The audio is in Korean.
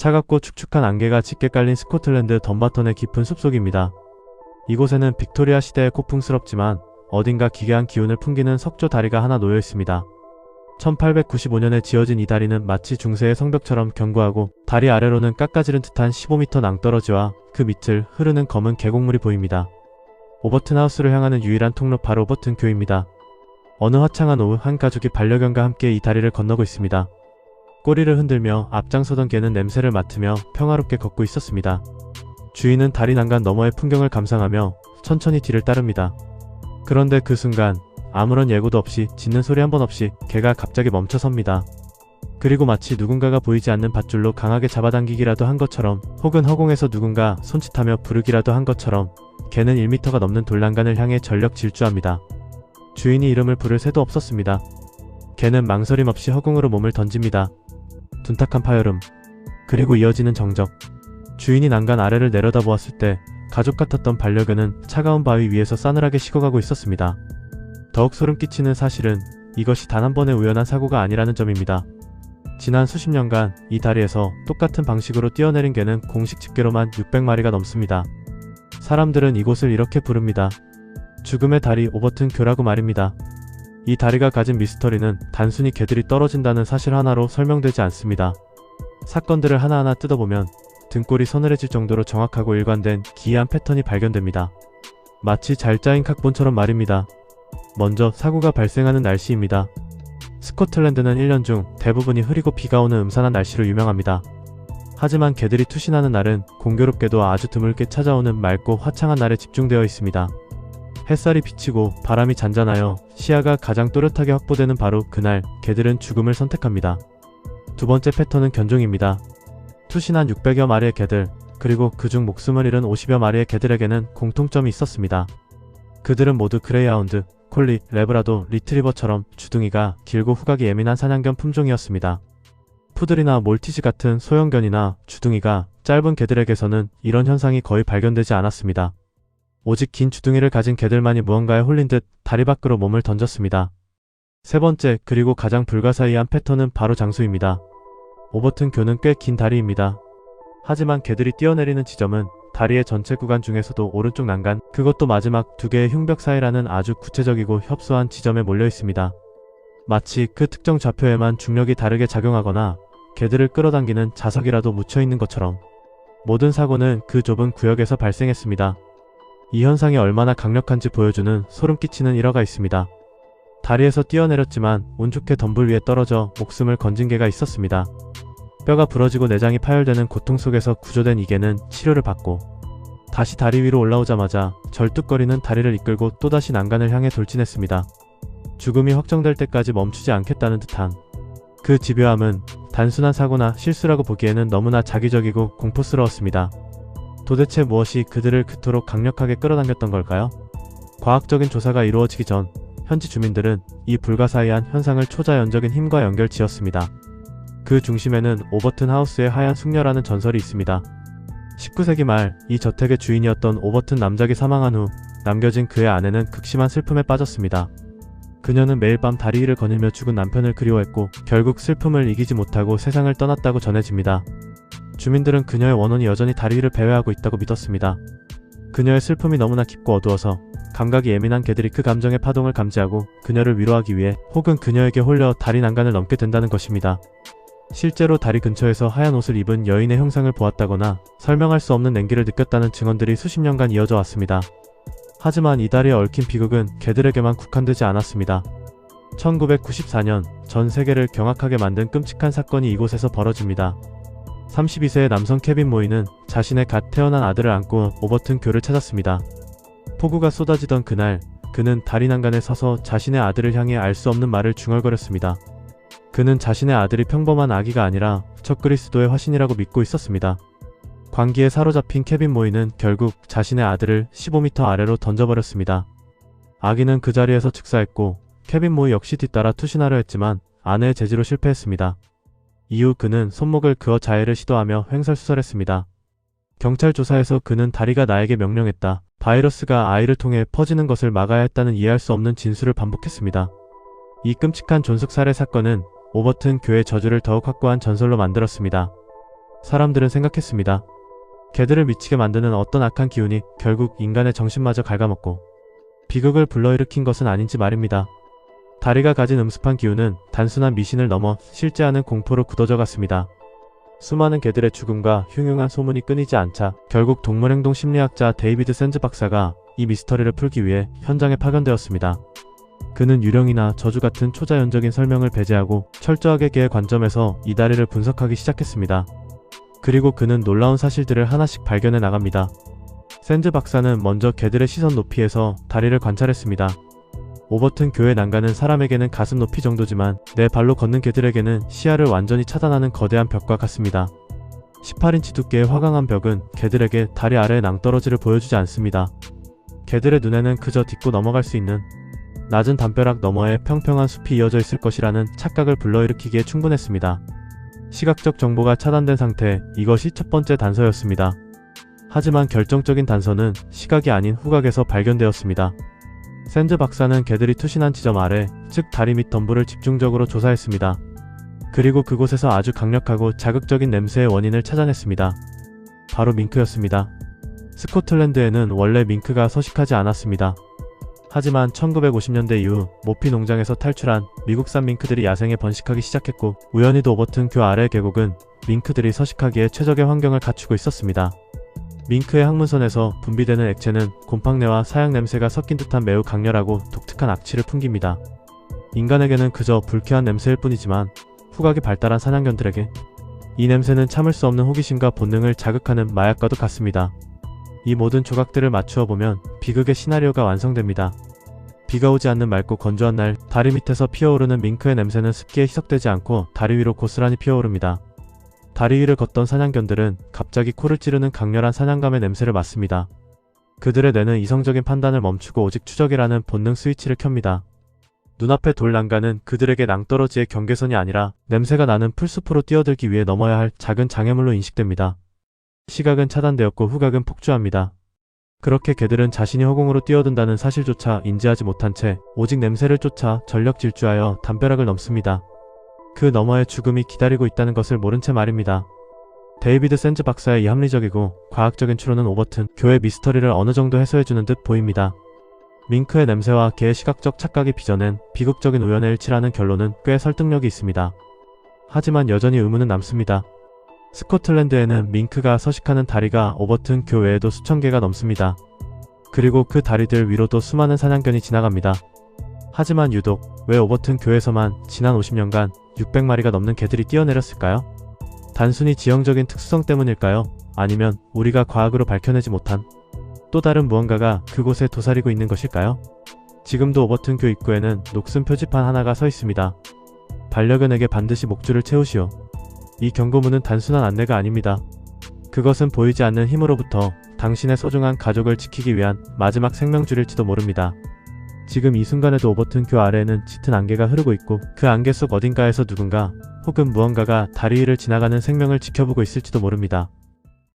차갑고 축축한 안개가 짙게 깔린 스코틀랜드 덤바턴의 깊은 숲속입니다. 이곳에는 빅토리아 시대의 고풍스럽지만 어딘가 기괴한 기운을 풍기는 석조 다리가 하나 놓여 있습니다. 1895년에 지어진 이 다리는 마치 중세의 성벽처럼 견고하고 다리 아래로는 깎아지른 듯한 15m 낭떠러지와 그 밑을 흐르는 검은 계곡물이 보입니다. 오버튼 하우스를 향하는 유일한 통로 바로 오버튼 교입니다. 어느 화창한 오후 한 가족이 반려견과 함께 이 다리를 건너고 있습니다. 꼬리를 흔들며 앞장서던 개는 냄새를 맡으며 평화롭게 걷고 있었습니다. 주인은 다리 난간 너머의 풍경을 감상하며 천천히 뒤를 따릅니다. 그런데 그 순간 아무런 예고도 없이 짖는 소리 한 번 없이 개가 갑자기 멈춰섭니다. 그리고 마치 누군가가 보이지 않는 밧줄로 강하게 잡아당기기라도 한 것처럼 혹은 허공에서 누군가 손짓하며 부르기라도 한 것처럼 개는 1m가 넘는 돌난간을 향해 전력 질주합니다. 주인이 이름을 부를 새도 없었습니다. 개는 망설임 없이 허공으로 몸을 던집니다. 둔탁한 파열음, 그리고 이어지는 정적. 주인이 난간 아래를 내려다보았을 때 가족 같았던 반려견은 차가운 바위 위에서 싸늘하게 식어가고 있었습니다. 더욱 소름 끼치는 사실은 이것이 단 한 번의 우연한 사고가 아니라는 점입니다. 지난 수십 년간 이 다리에서 똑같은 방식으로 뛰어내린 개는 공식 집계로만 600마리가 넘습니다. 사람들은 이곳을 이렇게 부릅니다. 죽음의 다리 오버튼 교라고 말입니다. 이 다리가 가진 미스터리는 단순히 개들이 떨어진다는 사실 하나로 설명되지 않습니다. 사건들을 하나하나 뜯어보면 등골이 서늘해질 정도로 정확하고 일관된 기이한 패턴이 발견됩니다. 마치 잘 짜인 각본처럼 말입니다. 먼저 사고가 발생하는 날씨입니다. 스코틀랜드는 1년 중 대부분이 흐리고 비가 오는 음산한 날씨로 유명합니다. 하지만 개들이 투신하는 날은 공교롭게도 아주 드물게 찾아오는 맑고 화창한 날에 집중되어 있습니다. 햇살이 비치고 바람이 잔잔하여 시야가 가장 또렷하게 확보되는 바로 그날 개들은 죽음을 선택합니다. 두 번째 패턴은 견종입니다. 투신한 600여 마리의 개들, 그리고 그중 목숨을 잃은 50여 마리의 개들에게는 공통점이 있었습니다. 그들은 모두 그레이하운드, 콜리, 레브라도, 리트리버처럼 주둥이가 길고 후각이 예민한 사냥견 품종이었습니다. 푸들이나 몰티즈 같은 소형견이나 주둥이가 짧은 개들에게서는 이런 현상이 거의 발견되지 않았습니다. 오직 긴 주둥이를 가진 개들만이 무언가에 홀린 듯 다리 밖으로 몸을 던졌습니다. 세 번째, 그리고 가장 불가사의한 패턴은 바로 장소입니다. 오버튼 교는 꽤 긴 다리입니다. 하지만 개들이 뛰어내리는 지점은 다리의 전체 구간 중에서도 오른쪽 난간, 그것도 마지막 두 개의 흉벽 사이라는 아주 구체적이고 협소한 지점에 몰려 있습니다. 마치 그 특정 좌표에만 중력이 다르게 작용하거나 개들을 끌어당기는 자석이라도 묻혀있는 것처럼 모든 사고는 그 좁은 구역에서 발생했습니다. 이 현상이 얼마나 강력한지 보여주는 소름 끼치는 일화가 있습니다. 다리에서 뛰어내렸지만 운 좋게 덤불 위에 떨어져 목숨을 건진 개가 있었습니다. 뼈가 부러지고 내장이 파열되는 고통 속에서 구조된 이 개는 치료를 받고 다시 다리 위로 올라오자마자 절뚝거리는 다리를 이끌고 또다시 난간을 향해 돌진했습니다. 죽음이 확정될 때까지 멈추지 않겠다는 듯한 그 집요함은 단순한 사고나 실수라고 보기에는 너무나 자기적이고 공포스러웠습니다. 도대체 무엇이 그들을 그토록 강력하게 끌어당겼던 걸까요? 과학적인 조사가 이루어지기 전 현지 주민들은 이 불가사의한 현상을 초자연적인 힘과 연결지었습니다. 그 중심에는 오버튼 하우스의 하얀 숙녀라는 전설이 있습니다. 19세기 말 이 저택의 주인이었던 오버튼 남작이 사망한 후 남겨진 그의 아내는 극심한 슬픔에 빠졌습니다. 그녀는 매일 밤 다리 위를 거닐며 죽은 남편을 그리워했고 결국 슬픔을 이기지 못하고 세상을 떠났다고 전해집니다. 주민들은 그녀의 원혼이 여전히 다리 위를 배회하고 있다고 믿었습니다. 그녀의 슬픔이 너무나 깊고 어두워서 감각이 예민한 개들이 그 감정의 파동을 감지하고 그녀를 위로하기 위해 혹은 그녀에게 홀려 다리 난간을 넘게 된다는 것입니다. 실제로 다리 근처에서 하얀 옷을 입은 여인의 형상을 보았다거나 설명할 수 없는 냉기를 느꼈다는 증언들이 수십 년간 이어져 왔습니다. 하지만 이 다리에 얽힌 비극은 개들에게만 국한되지 않았습니다. 1994년 전 세계를 경악하게 만든 끔찍한 사건이 이곳에서 벌어집니다. 32세의 남성 케빈 모이는 자신의 갓 태어난 아들을 안고 오버튼 교를 찾았습니다. 폭우가 쏟아지던 그날 그는 다리 난간에 서서 자신의 아들을 향해 알 수 없는 말을 중얼거렸습니다. 그는 자신의 아들이 평범한 아기가 아니라 적그리스도의 화신이라고 믿고 있었습니다. 광기에 사로잡힌 케빈 모이는 결국 자신의 아들을 15m 아래로 던져버렸습니다. 아기는 그 자리에서 즉사했고 케빈 모이 역시 뒤따라 투신하려 했지만 아내의 제지로 실패했습니다. 이후 그는 손목을 그어 자해를 시도하며 횡설수설했습니다. 경찰 조사에서 그는 다리가 나에게 명령했다. 바이러스가 아이를 통해 퍼지는 것을 막아야 했다는 이해할 수 없는 진술을 반복했습니다. 이 끔찍한 존속 살해 사건은 오버튼 교의 저주를 더욱 확고한 전설로 만들었습니다. 사람들은 생각했습니다. 개들을 미치게 만드는 어떤 악한 기운이 결국 인간의 정신마저 갉아먹고 비극을 불러일으킨 것은 아닌지 말입니다. 다리가 가진 음습한 기운은 단순한 미신을 넘어 실제하는 공포로 굳어져 갔습니다. 수많은 개들의 죽음과 흉흉한 소문이 끊이지 않자 결국 동물행동 심리학자 데이비드 샌즈 박사가 이 미스터리를 풀기 위해 현장에 파견되었습니다. 그는 유령이나 저주 같은 초자연적인 설명을 배제하고 철저하게 개의 관점에서 이 다리를 분석하기 시작했습니다. 그리고 그는 놀라운 사실들을 하나씩 발견해 나갑니다. 샌즈 박사는 먼저 개들의 시선 높이에서 다리를 관찰했습니다. 오버튼 교의 난간은 사람에게는 가슴 높이 정도지만 네 발로 걷는 개들에게는 시야를 완전히 차단하는 거대한 벽과 같습니다. 18인치 두께의 화강한 벽은 개들에게 다리 아래의 낭떠러지를 보여주지 않습니다. 개들의 눈에는 그저 딛고 넘어갈 수 있는 낮은 담벼락 너머에 평평한 숲이 이어져 있을 것이라는 착각을 불러일으키기에 충분했습니다. 시각적 정보가 차단된 상태, 이것이 첫 번째 단서였습니다. 하지만 결정적인 단서는 시각이 아닌 후각에서 발견되었습니다. 샌즈 박사는 개들이 투신한 지점 아래, 즉 다리 및 덤불을 집중적으로 조사했습니다. 그리고 그곳에서 아주 강력하고 자극적인 냄새의 원인을 찾아냈습니다. 바로 밍크였습니다. 스코틀랜드에는 원래 밍크가 서식하지 않았습니다. 하지만 1950년대 이후 모피 농장에서 탈출한 미국산 밍크들이 야생에 번식하기 시작했고 우연히도 오버튼 교 아래 계곡은 밍크들이 서식하기에 최적의 환경을 갖추고 있었습니다. 밍크의 항문선에서 분비되는 액체는 곰팡내와 사약 냄새가 섞인 듯한 매우 강렬하고 독특한 악취를 풍깁니다. 인간에게는 그저 불쾌한 냄새일 뿐이지만 후각이 발달한 사냥견들에게 이 냄새는 참을 수 없는 호기심과 본능을 자극하는 마약과도 같습니다. 이 모든 조각들을 맞추어 보면 비극의 시나리오가 완성됩니다. 비가 오지 않는 맑고 건조한 날, 다리 밑에서 피어오르는 밍크의 냄새는 습기에 희석되지 않고 다리 위로 고스란히 피어오릅니다. 다리 위를 걷던 사냥견들은 갑자기 코를 찌르는 강렬한 사냥감의 냄새를 맡습니다. 그들의 뇌는 이성적인 판단을 멈추고 오직 추적이라는 본능 스위치를 켭니다. 눈앞의 돌 난간은 그들에게 낭떠러지의 경계선이 아니라 냄새가 나는 풀숲으로 뛰어들기 위해 넘어야 할 작은 장애물로 인식됩니다. 시각은 차단되었고 후각은 폭주합니다. 그렇게 개들은 자신이 허공으로 뛰어든다는 사실조차 인지하지 못한 채 오직 냄새를 쫓아 전력 질주하여 담벼락을 넘습니다. 그 너머에 죽음이 기다리고 있다는 것을 모른 채 말입니다. 데이비드 샌즈 박사의 이 합리적이고 과학적인 추론은 오버튼 교의 미스터리를 어느 정도 해소해주는 듯 보입니다. 밍크의 냄새와 개의 시각적 착각이 빚어낸 비극적인 우연의 일치라는 결론은 꽤 설득력이 있습니다. 하지만 여전히 의문은 남습니다. 스코틀랜드에는 밍크가 서식하는 다리가 오버튼 교 외에도 수천 개가 넘습니다. 그리고 그 다리들 위로도 수많은 사냥견이 지나갑니다. 하지만 유독 왜 오버튼 교에서만 지난 50년간 600마리가 넘는 개들이 뛰어내렸을까요? 단순히 지형적인 특수성 때문일까요? 아니면 우리가 과학으로 밝혀내지 못한 또 다른 무언가가 그곳에 도사리고 있는 것일까요? 지금도 오버튼 교 입구에는 녹슨 표지판 하나가 서 있습니다. 반려견에게 반드시 목줄을 채우시오. 이 경고문은 단순한 안내가 아닙니다. 그것은 보이지 않는 힘으로부터 당신의 소중한 가족을 지키기 위한 마지막 생명줄일지도 모릅니다. 지금 이 순간에도 오버튼 교 아래에는 짙은 안개가 흐르고 있고 그 안개 속 어딘가에서 누군가 혹은 무언가가 다리 위를 지나가는 생명을 지켜보고 있을지도 모릅니다.